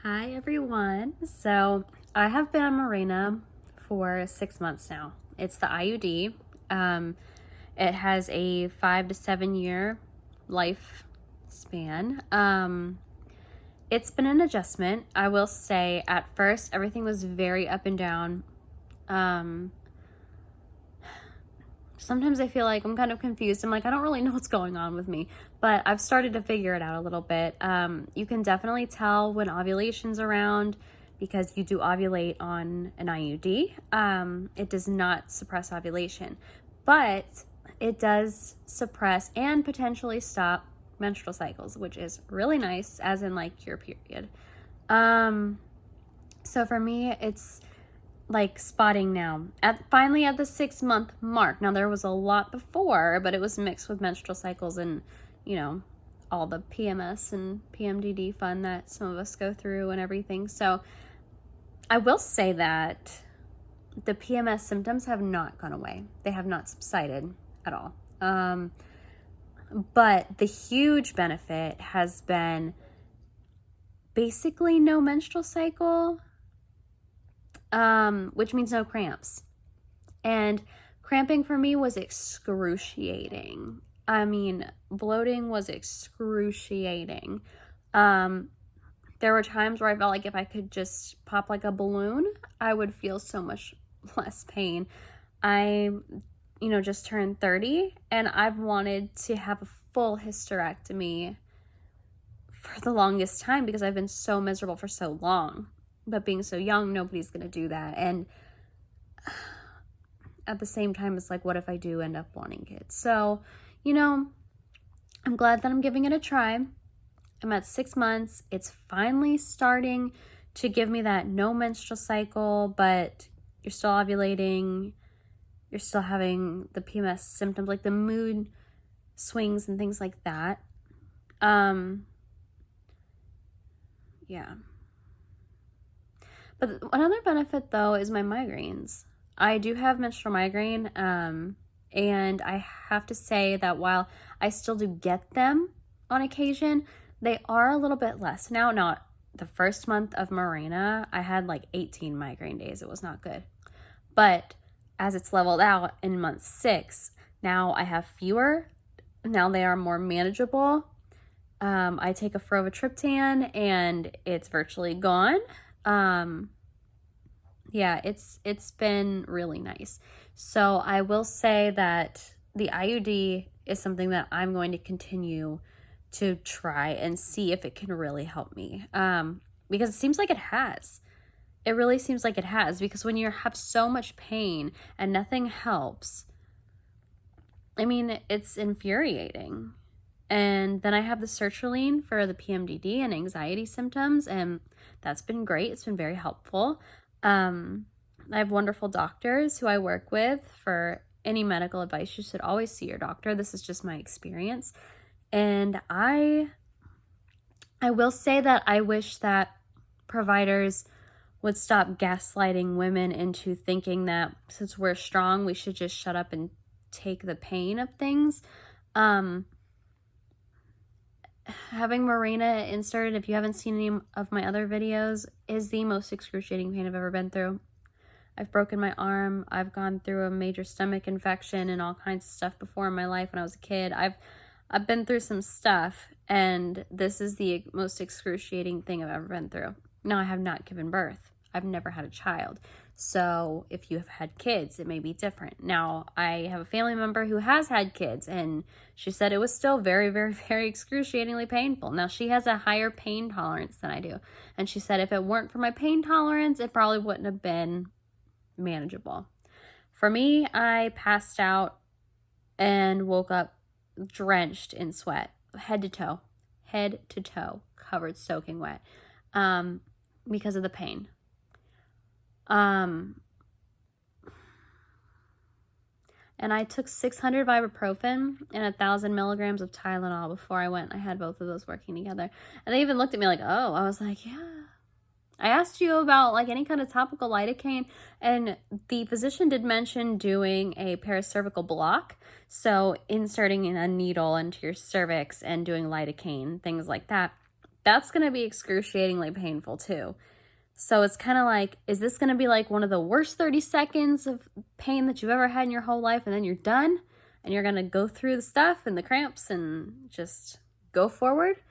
Hi everyone. So I have been on Mirena for 6 months now. It's the IUD. It has a 5 to 7 year lifespan. It's been an adjustment. I will say at first everything was very up and down. Sometimes I feel like I'm kind of confused. I'm like, I don't really know what's going on with me, but I've started to figure it out a little bit. You can definitely tell when ovulation's around because you do ovulate on an IUD. It does not suppress ovulation, but it does suppress and potentially stop menstrual cycles, which is really nice, as in like your period. So for me, it's like spotting now finally at the 6 month mark. Now there was a lot before, but it was mixed with menstrual cycles and all the PMS and PMDD fun that some of us go through and everything. So I will say that the PMS symptoms have not gone away. They have not subsided at all. But the huge benefit has been basically no menstrual cycle, which means no cramps. And cramping for me was excruciating. I mean, bloating was excruciating. There were times where I felt like if I could just pop like a balloon, I would feel so much less pain. I, just turned 30 and I've wanted to have a full hysterectomy for the longest time because I've been so miserable for so long. But being so young, nobody's going to do that. And at the same time, it's like, what if I do end up wanting kids? So, I'm glad that I'm giving it a try. I'm at 6 months. It's finally starting to give me that no menstrual cycle, but you're still ovulating. You're still having the PMS symptoms, like the mood swings and things like that. Yeah. But another benefit, though, is my migraines. I do have menstrual migraine, and I have to say that while I still do get them on occasion, they are a little bit less. Now, not the first month of Mirena, I had like 18 migraine days. It was not good. But as it's leveled out in month 6, now I have fewer. Now they are more manageable. I take a frovatriptan and it's virtually gone. Yeah, it's been really nice. So I will say that the IUD is something that I'm going to continue to try and see if it can really help me. Because it seems like it has. It really seems like it has, because when you have so much pain and nothing helps, I mean, it's infuriating. And then I have the sertraline for the PMDD and anxiety symptoms, and that's been great. It's been very helpful. I have wonderful doctors who I work with. For any medical advice, you should always see your doctor. This is just my experience. And I will say that I wish that providers would stop gaslighting women into thinking that since we're strong, we should just shut up and take the pain of things. Having Mirena inserted, if you haven't seen any of my other videos, is the most excruciating pain I've ever been through. I've broken my arm. I've gone through a major stomach infection and all kinds of stuff before in my life when I was a kid. I've been through some stuff, and this is the most excruciating thing I've ever been through. Now, I have not given birth. I've never had a child. So if you have had kids, it may be different. Now, I have a family member who has had kids, and she said it was still very, very, very excruciatingly painful. Now, she has a higher pain tolerance than I do. And she said if it weren't for my pain tolerance, it probably wouldn't have been manageable. For me, I passed out and woke up drenched in sweat, head to toe, covered soaking wet, because of the pain. And I took 600 ibuprofen and 1,000 milligrams of Tylenol before I went. I had both of those working together. And they even looked at me like, oh, I was like, yeah. I asked you about like any kind of topical lidocaine, and the physician did mention doing a paracervical block. So inserting a needle into your cervix and doing lidocaine, things like that. that's going to be excruciatingly painful too. So it's kind of like, is this going to be like one of the worst 30 seconds of pain that you've ever had in your whole life, and then you're done and you're going to go through the stuff and the cramps and just go forward?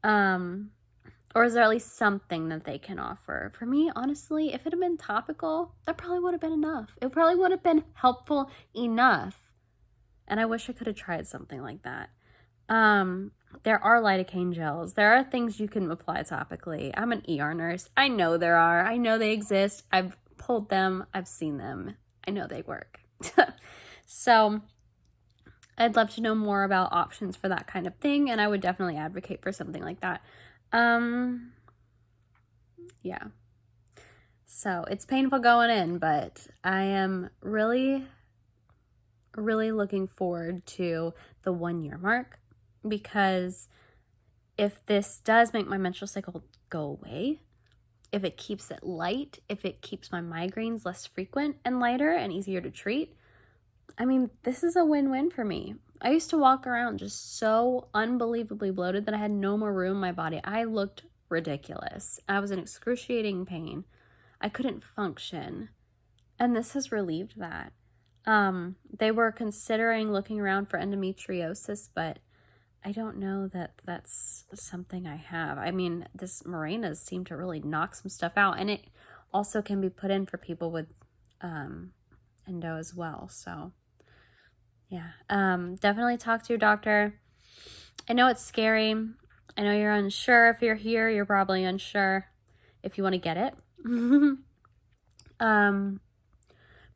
Or is there at least something that they can offer? For me, honestly, if it had been topical, that probably would have been enough. It probably would have been helpful enough. And I wish I could have tried something like that. There are lidocaine gels. There are things you can apply topically. I'm an ER nurse. I know there are. I know they exist. I've pulled them. I've seen them. I know they work. So I'd love to know more about options for that kind of thing, and I would definitely advocate for something like that. Yeah. So it's painful going in, but I am really, really looking forward to the 1 year mark, because if this does make my menstrual cycle go away, if it keeps it light, if it keeps my migraines less frequent and lighter and easier to treat, I mean, this is a win-win for me. I used to walk around just so unbelievably bloated that I had no more room in my body. I looked ridiculous. I was in excruciating pain. I couldn't function. And this has relieved that. They were considering looking around for endometriosis, but I don't know that that's something I have. I mean, this Mirenas seem to really knock some stuff out, and it also can be put in for people with endo as well. So yeah, definitely talk to your doctor. I know it's scary. I know you're unsure. If you're here, you're probably unsure if you want to get it.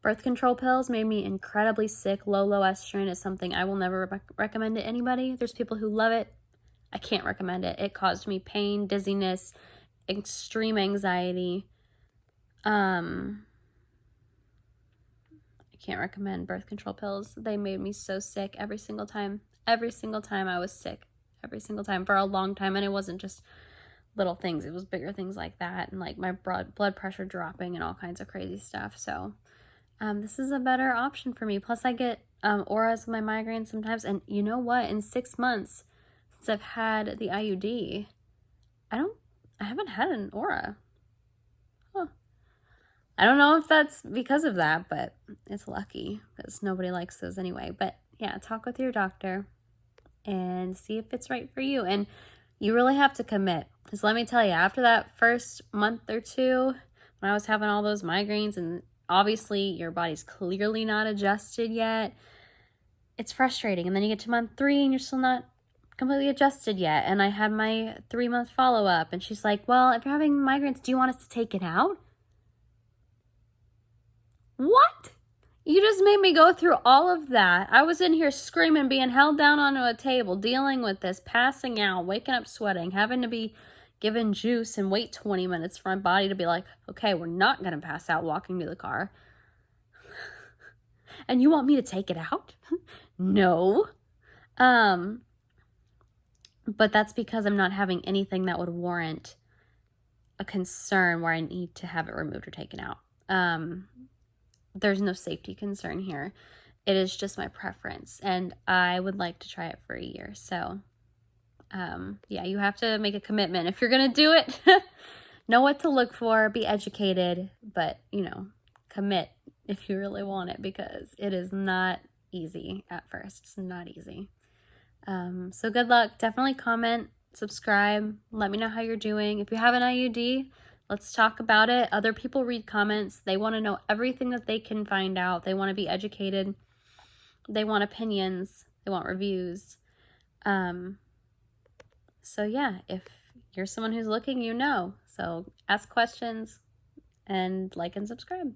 Birth control pills made me incredibly sick. Low estrogen is something I will never recommend to anybody. There's people who love it. I can't recommend it. It caused me pain, dizziness, extreme anxiety. I can't recommend birth control pills. They made me so sick every single time. Every single time I was sick. Every single time for a long time. And it wasn't just little things. It was bigger things like that. And like my blood pressure dropping and all kinds of crazy stuff. So this is a better option for me. Plus I get auras with my migraines sometimes. And you know what? In 6 months since I've had the IUD, I haven't had an aura. Huh. I don't know if that's because of that, but it's lucky because nobody likes those anyway. But yeah, talk with your doctor and see if it's right for you. And you really have to commit, because let me tell you, after that first month or two, when I was having all those migraines, and obviously your body's clearly not adjusted yet, it's frustrating. And then you get to month 3 and you're still not completely adjusted yet. And I had my 3-month follow-up, and she's like, well, if you're having migraines, do you want us to take it out? What? You just made me go through all of that. I was in here screaming, being held down onto a table, dealing with this, passing out, waking up sweating, having to be given juice and wait 20 minutes for my body to be like, okay, we're not going to pass out walking to the car. And you want me to take it out? No. But that's because I'm not having anything that would warrant a concern where I need to have it removed or taken out. There's no safety concern here. It is just my preference, and I would like to try it for a year. So, yeah, you have to make a commitment. If you're going to do it, know what to look for, be educated, but, you know, commit if you really want it, because it is not easy at first. It's not easy. So good luck. Definitely comment, subscribe, let me know how you're doing. If you have an IUD, let's talk about it. Other people read comments. They want to know everything that they can find out. They want to be educated. They want opinions. They want reviews. So yeah, if you're someone who's looking, you know. So ask questions and like and subscribe.